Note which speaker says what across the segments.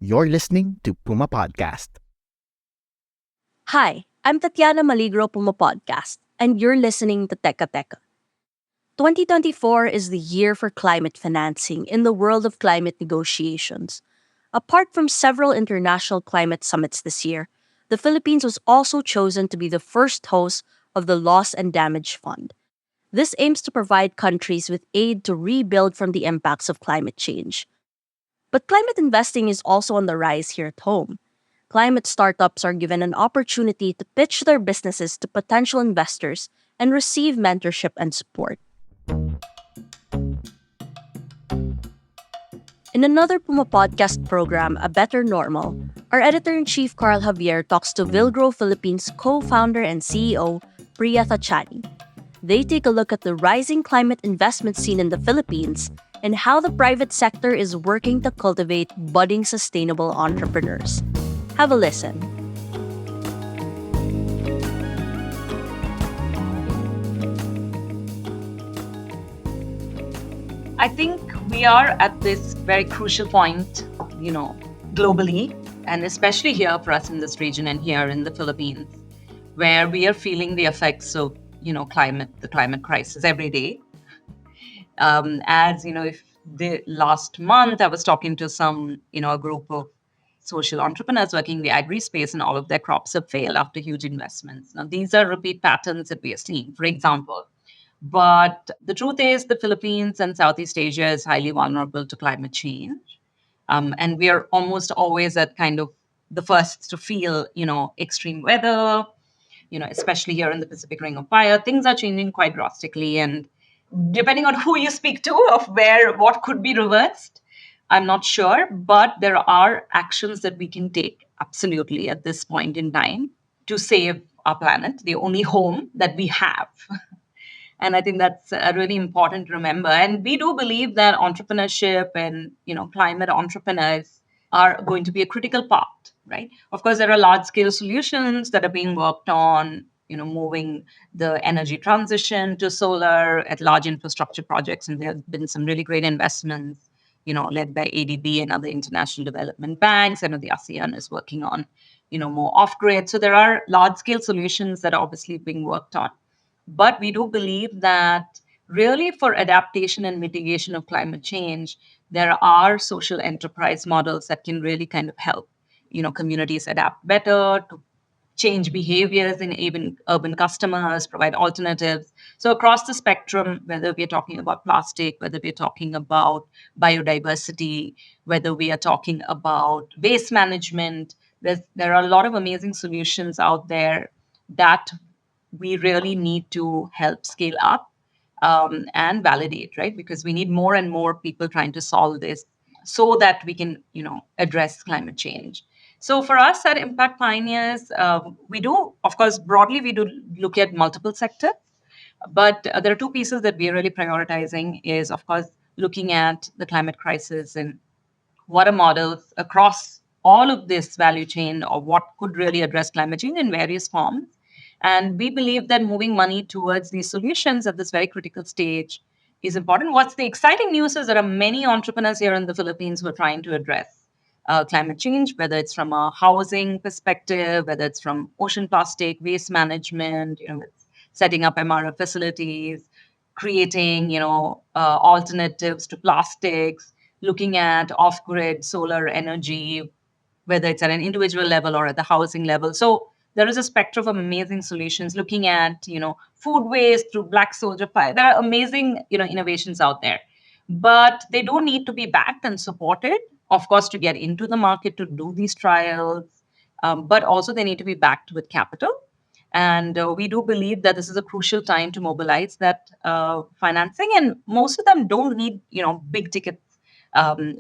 Speaker 1: You're listening to PumaPodcast.
Speaker 2: Hi, I'm Tatiana Maligro PumaPodcast, and you're listening to Teka Teka. 2024 is the year for climate financing in the world of climate negotiations. Apart from several international climate summits this year, the Philippines was also chosen to be the first host of the Loss and Damage Fund. This aims to provide countries with aid to rebuild from the impacts of climate change. But climate investing is also on the rise here at home. Climate startups are given an opportunity to pitch their businesses to potential investors and receive mentorship and support. In another Puma podcast program, A Better Normal, our editor-in-chief Carl Javier talks to Vilgro Philippines co-founder and CEO Priya Thachani. They take a look at the rising climate investment scene in the Philippines and how the private sector is working to cultivate budding sustainable entrepreneurs. Have a listen.
Speaker 3: I think we are at this very crucial point, globally, and especially here for us in this region and here in the Philippines, where we are feeling the effects of, the climate crisis every day. If the last month I was talking to a group of social entrepreneurs working in the agri space, and all of their crops have failed after huge investments. Now, these are repeat patterns that we are seeing, for example. But the truth is, the Philippines and Southeast Asia is highly vulnerable to climate change. And we are almost always at kind of the first to feel, extreme weather, especially here in the Pacific Ring of Fire. Things are changing quite drastically. And depending on who you speak to, of what could be reversed, I'm not sure. But there are actions that we can take absolutely at this point in time to save our planet, the only home that we have. And I think that's really important to remember. And we do believe that entrepreneurship and climate entrepreneurs are going to be a critical part, right? Of course, there are large scale solutions that are being worked on, moving the energy transition to solar at large infrastructure projects. And there have been some really great investments, led by ADB and other international development banks. I know the ASEAN is working on, more off grid. So there are large scale solutions that are obviously being worked on. But we do believe that really for adaptation and mitigation of climate change, there are social enterprise models that can really kind of help, communities adapt better to change behaviors in even urban customers, provide alternatives. So across the spectrum, whether we're talking about plastic, whether we're talking about biodiversity, whether we are talking about waste management, there are a lot of amazing solutions out there that we really need to help scale up and validate, right? Because we need more and more people trying to solve this so that we can, address climate change. So for us at Impact Pioneers, we do, of course, broadly, we do look at multiple sectors. But there are two pieces that we are really prioritizing is, of course, looking at the climate crisis and what are models across all of this value chain or what could really address climate change in various forms. And we believe that moving money towards these solutions at this very critical stage is important. What's the exciting news is there are many entrepreneurs here in the Philippines who are trying to address climate change, whether it's from a housing perspective, whether it's from ocean plastic, waste management, setting up MRF facilities, creating, alternatives to plastics, looking at off-grid solar energy, whether it's at an individual level or at the housing level. So there is a spectrum of amazing solutions looking at, food waste through black soldier fire. There are amazing, innovations out there, but they don't need to be backed and supported, of course, to get into the market to do these trials. But also they need to be backed with capital. And we do believe that this is a crucial time to mobilize that financing. And most of them don't need, big tickets.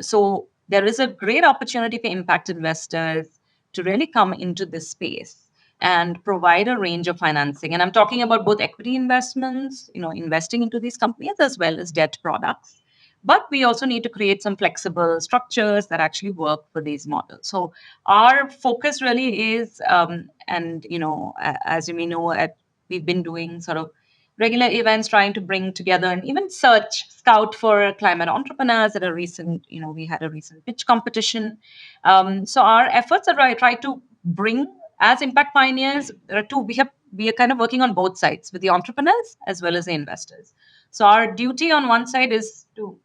Speaker 3: So there is a great opportunity for impact investors to really come into this space and provide a range of financing. And I'm talking about both equity investments, investing into these companies as well as debt products. But we also need to create some flexible structures that actually work for these models. So our focus really is, as you may know, we've been doing sort of regular events trying to bring together and even scout for climate entrepreneurs. At a recent, we had a recent pitch competition. So our efforts are try to bring as impact pioneers. There are two. We are kind of working on both sides with the entrepreneurs as well as the investors. So our duty on one side is to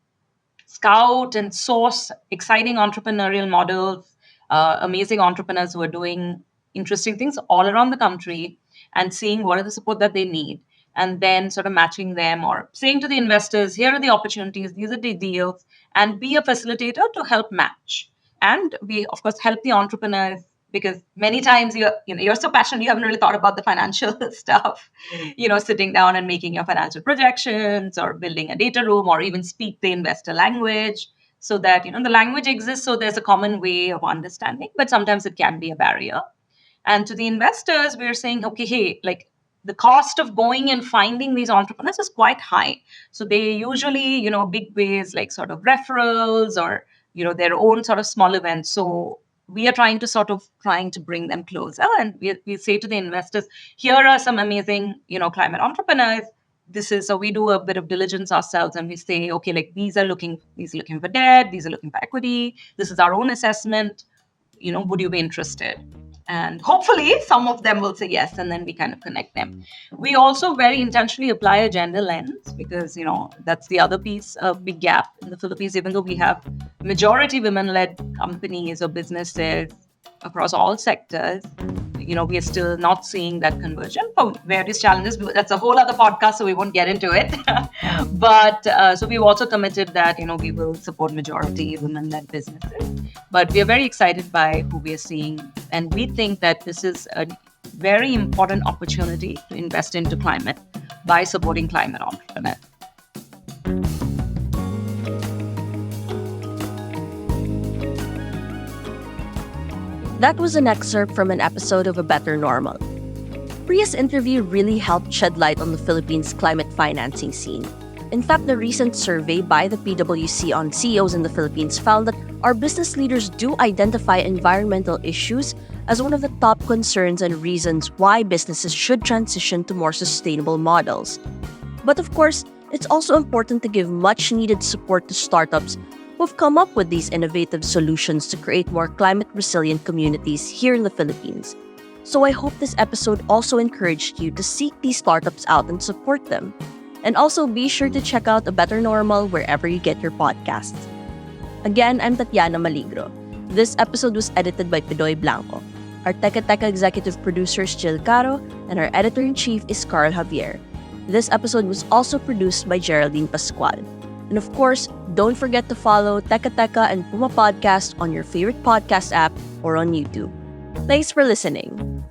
Speaker 3: scout and source exciting entrepreneurial models, amazing entrepreneurs who are doing interesting things all around the country, and seeing what are the support that they need, and then sort of matching them or saying to the investors, here are the opportunities, these are the deals, and be a facilitator to help match. And we, of course, help the entrepreneurs because many times you're so passionate you haven't really thought about the financial stuff, sitting down and making your financial projections or building a data room or even speak the investor language, so that the language exists, so there's a common way of understanding, but sometimes it can be a barrier. And to the investors, we're saying, okay, hey, like the cost of going and finding these entrepreneurs is quite high. So they usually, big ways like sort of referrals or, their own sort of small events. So we are trying to bring them closer. And we say to the investors, here are some amazing, climate entrepreneurs. So we do a bit of diligence ourselves and we say, okay, like these are looking for debt, these are looking for equity. This is our own assessment. Would you be interested? And hopefully some of them will say yes, and then we kind of connect them. We also very intentionally apply a gender lens because, that's the other piece, a big gap in the Philippines, even though we have majority women-led companies or businesses across all sectors. We are still not seeing that conversion for various challenges. That's a whole other podcast, so we won't get into it. But so we've also committed that, we will support majority women-led businesses. But we are very excited by who we are seeing. And we think that this is a very important opportunity to invest into climate by supporting climate entrepreneurs.
Speaker 2: That was an excerpt from an episode of A Better Normal. Priya's interview really helped shed light on the Philippines' climate financing scene. In fact, the recent survey by the PwC on CEOs in the Philippines found that our business leaders do identify environmental issues as one of the top concerns and reasons why businesses should transition to more sustainable models. But of course, it's also important to give much-needed support to startups who've come up with these innovative solutions to create more climate-resilient communities here in the Philippines. So I hope this episode also encouraged you to seek these startups out and support them. And also be sure to check out A Better Normal wherever you get your podcasts. Again, I'm Tatiana Maligro. This episode was edited by Pidoy Blanco. Our Teka Teka executive producer is Jill Caro, and our editor-in-chief is Carl Javier. This episode was also produced by Geraldine Pascual. And of course, don't forget to follow Teka Teka and PumaPodcast on your favorite podcast app or on YouTube. Thanks for listening.